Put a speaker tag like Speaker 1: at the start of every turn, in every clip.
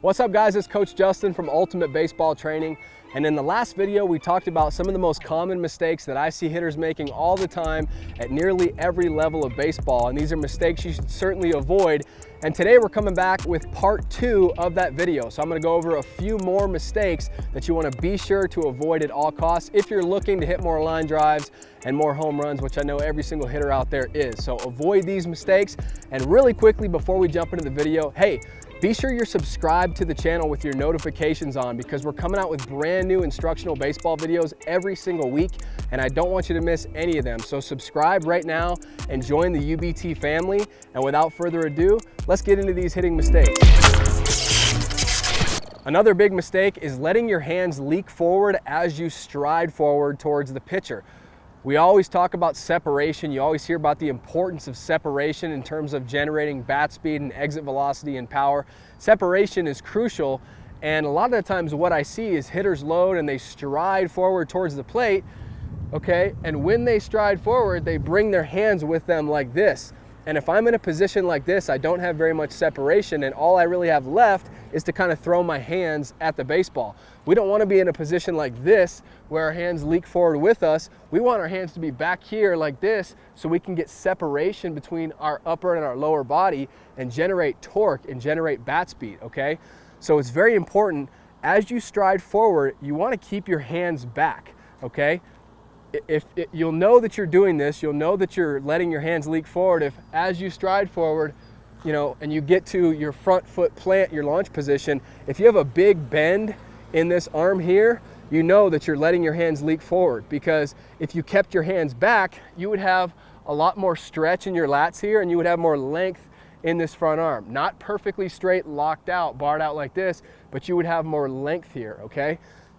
Speaker 1: What's up guys, it's Coach Justin from Ultimate Baseball Training, and in the last video we talked about some of the most common mistakes that I see hitters making all the time at nearly every level of baseball, and these are mistakes you should certainly avoid. And today we're coming back with part 2 of that video. So I'm going to go over a few more mistakes that you want to be sure to avoid at all costs if you're looking to hit more line drives and more home runs, which I know every single hitter out there is. So avoid these mistakes. And really quickly before we jump into the video, hey, be sure you're subscribed to the channel with your notifications on, because we're coming out with brand new instructional baseball videos every single week, and I don't want you to miss any of them. So subscribe right now and join the UBT family. And without further ado, let's get into these hitting mistakes. Another big mistake is letting your hands leak forward as you stride forward towards the pitcher. We always talk about separation. You always hear about the importance of separation in terms of generating bat speed and exit velocity and power. Separation is crucial, and a lot of the times what I see is hitters load and they stride forward towards the plate, okay? And when they stride forward, they bring their hands with them like this. And if I'm in a position like this, I don't have very much separation, and all I really have left is to kind of throw my hands at the baseball. We don't want to be in a position like this where our hands leak forward with us. We want our hands to be back here like this so we can get separation between our upper and our lower body and generate torque and generate bat speed, okay? So it's very important as you stride forward, you want to keep your hands back, okay? You'll know that you're doing this, you'll know that you're letting your hands leak forward if as you stride forward, you know, and you get to your front foot plant, your launch position, if you have a big bend in this arm here, you know that you're letting your hands leak forward, because if you kept your hands back, you would have a lot more stretch in your lats here and you would have more length in this front arm. Not perfectly straight, locked out, barred out like this, but you would have more length here, okay?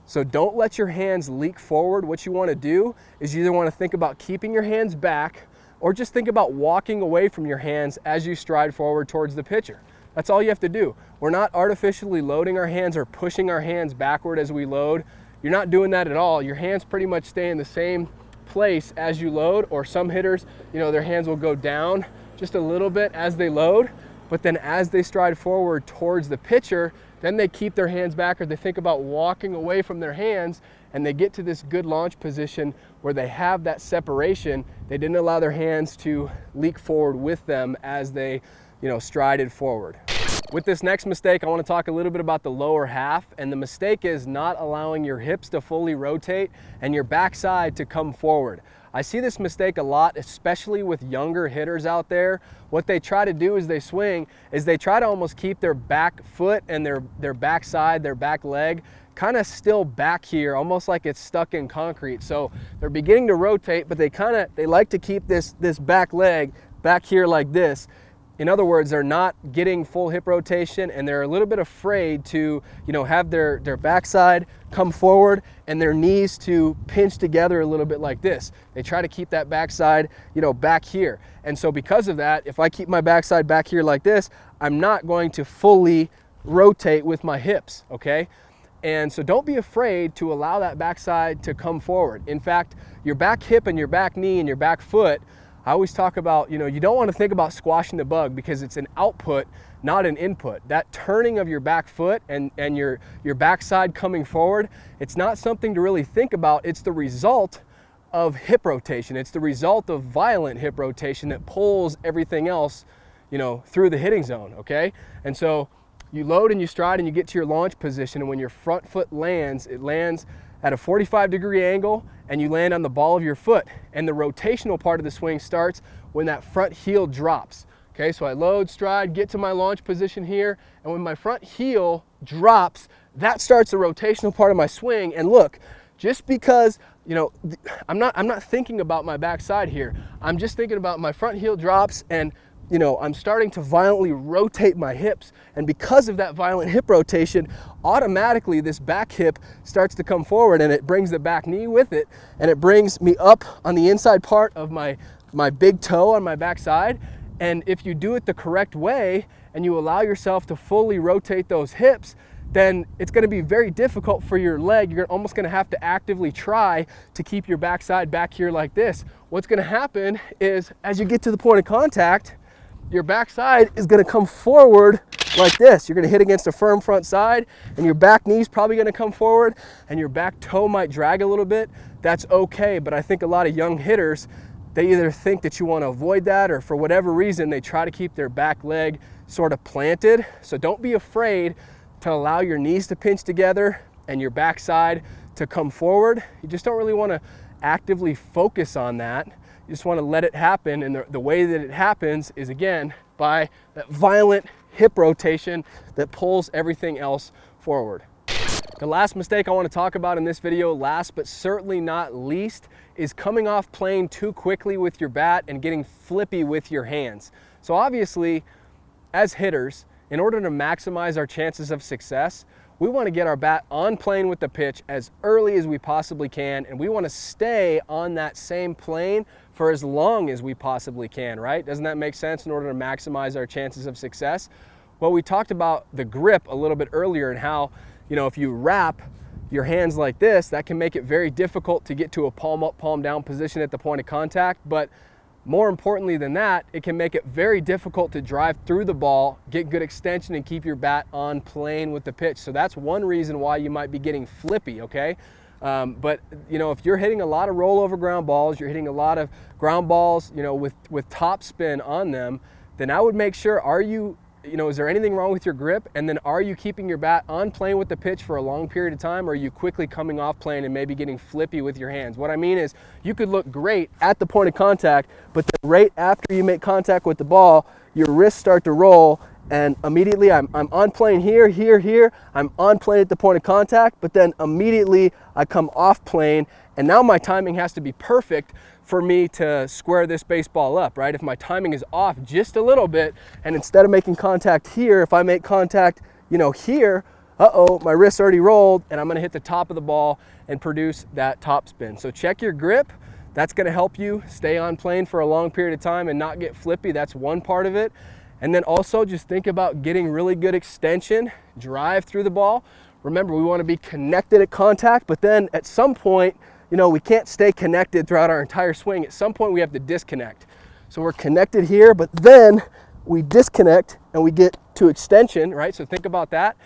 Speaker 1: So don't let your hands leak forward. What you want to do is you either want to think about keeping your hands back or just think about walking away from your hands as you stride forward towards the pitcher. That's all you have to do. We're not artificially loading our hands or pushing our hands backward as we load. You're not doing that at all. Your hands pretty much stay in the same place as you load, or some hitters, you know, their hands will go down just a little bit as they load, but then as they stride forward towards the pitcher, then they keep their hands back, or they think about walking away from their hands, and they get to this good launch position where they have that separation. They didn't allow their hands to leak forward with them as they, you know, strided forward. With this next mistake, I want to talk a little bit about the lower half, and the mistake is not allowing your hips to fully rotate and your backside to come forward. I see this mistake a lot, especially with younger hitters out there. What they try to do as they swing is they try to almost keep their back foot and their backside, their back leg, kind of still back here, almost like it's stuck in concrete. So they're beginning to rotate, but they like to keep this back leg back here like this. In other words, they're not getting full hip rotation, and they're a little bit afraid to, you know, have their backside come forward and their knees to pinch together a little bit like this. They try to keep that backside, you know, back here. And so because of that, if I keep my backside back here like this, I'm not going to fully rotate with my hips, okay? And so don't be afraid to allow that backside to come forward. In fact, your back hip and your back knee and your back foot, I always talk about, you know, you don't want to think about squashing the bug, because it's an output, not an input. That turning of your back foot and your backside coming forward, it's not something to really think about. It's the result of hip rotation. It's the result of violent hip rotation that pulls everything else, you know, through the hitting zone, okay? And so you load and you stride and you get to your launch position, and when your front foot lands, it lands at a 45-degree angle, and you land on the ball of your foot. And the rotational part of the swing starts when that front heel drops. Okay, so I load, stride, get to my launch position here, and when my front heel drops, that starts the rotational part of my swing. And look, just because, you know, I'm not thinking about my backside here. I'm just thinking about my front heel drops, and you know, I'm starting to violently rotate my hips, and because of that violent hip rotation, automatically this back hip starts to come forward, and it brings the back knee with it, and it brings me up on the inside part of my big toe on my backside. And if you do it the correct way and you allow yourself to fully rotate those hips, then it's going to be very difficult for your leg. You're almost going to have to actively try to keep your backside back here like this. What's going to happen is as you get to the point of contact, your backside is gonna come forward like this. You're gonna hit against a firm front side, and your back knee's probably gonna come forward, and your back toe might drag a little bit. That's okay, but I think a lot of young hitters, they either think that you wanna avoid that, or for whatever reason, they try to keep their back leg sort of planted. So don't be afraid to allow your knees to pinch together and your backside to come forward. You just don't really wanna actively focus on that. You just want to let it happen, and the way that it happens is, again, by that violent hip rotation that pulls everything else forward. The last mistake I want to talk about in this video, last but certainly not least, is coming off playing too quickly with your bat and getting flippy with your hands. So obviously, as hitters, in order to maximize our chances of success, we want to get our bat on plane with the pitch as early as we possibly can, and we want to stay on that same plane for as long as we possibly can, right? Doesn't that make sense in order to maximize our chances of success? Well, we talked about the grip a little bit earlier and how, if you wrap your hands like this, that can make it very difficult to get to a palm up, palm down position at the point of contact. But more importantly than that, it can make it very difficult to drive through the ball, get good extension, and keep your bat on plane with the pitch. So that's one reason why you might be getting flippy, okay? But if you're hitting a lot of rollover ground balls, you're hitting a lot of ground balls, with top spin on them, then I would make sure, is there anything wrong with your grip? And then are you keeping your bat on plane with the pitch for a long period of time, or are you quickly coming off plane and maybe getting flippy with your hands? What I mean is, you could look great at the point of contact, but then right after you make contact with the ball, your wrists start to roll, and immediately I'm on plane here, I'm on plane at the point of contact, but then immediately I come off plane, and now my timing has to be perfect for me to square this baseball up, right? If my timing is off just a little bit, and instead of making contact here, if I make contact, here, my wrist's already rolled, and I'm gonna hit the top of the ball and produce that top spin. So check your grip. That's gonna help you stay on plane for a long period of time and not get flippy. That's one part of it. And then also just think about getting really good extension, drive through the ball. Remember, we wanna be connected at contact, but then at some point, we can't stay connected throughout our entire swing. At some point, we have to disconnect. So we're connected here, but then we disconnect and we get to extension, right? So think about that.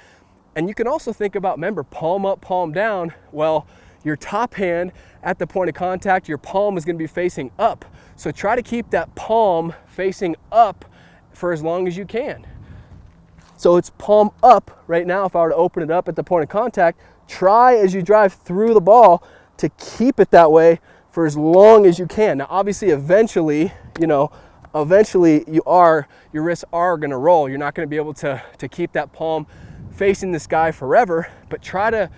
Speaker 1: And you can also think about, remember, palm up, palm down. Well, your top hand at the point of contact, your palm is gonna be facing up. So try to keep that palm facing up for as long as you can. So it's palm up right now. If I were to open it up at the point of contact, try as you drive through the ball to keep it that way for as long as you can. Now, obviously, eventually your wrists are gonna roll. You're not gonna be able to keep that palm facing the sky forever, but try to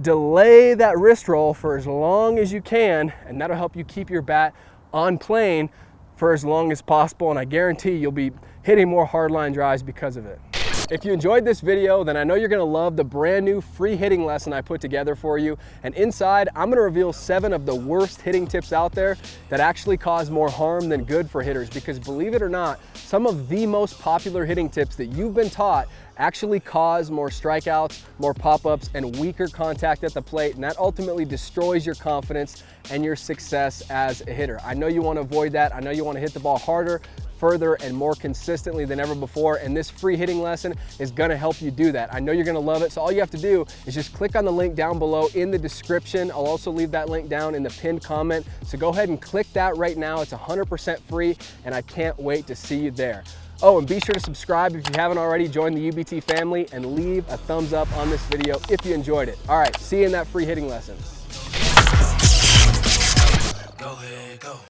Speaker 1: delay that wrist roll for as long as you can, and that'll help you keep your bat on plane for as long as possible, and I guarantee you'll be hitting more hardline drives because of it. If you enjoyed this video, then I know you're gonna love the brand new free hitting lesson I put together for you. And inside, I'm gonna reveal 7 of the worst hitting tips out there that actually cause more harm than good for hitters. Because believe it or not, some of the most popular hitting tips that you've been taught actually cause more strikeouts, more pop-ups, and weaker contact at the plate, and that ultimately destroys your confidence and your success as a hitter. I know you wanna avoid that. I know you wanna hit the ball harder, further, and more consistently than ever before, and this free hitting lesson is gonna help you do that. I know you're gonna love it, so all you have to do is just click on the link down below in the description. I'll also leave that link down in the pinned comment, so go ahead and click that right now. It's 100% free, and I can't wait to see you there. Oh, and be sure to subscribe if you haven't already. Join the UBT family and leave a thumbs up on this video if you enjoyed it. All right, see you in that free hitting lesson.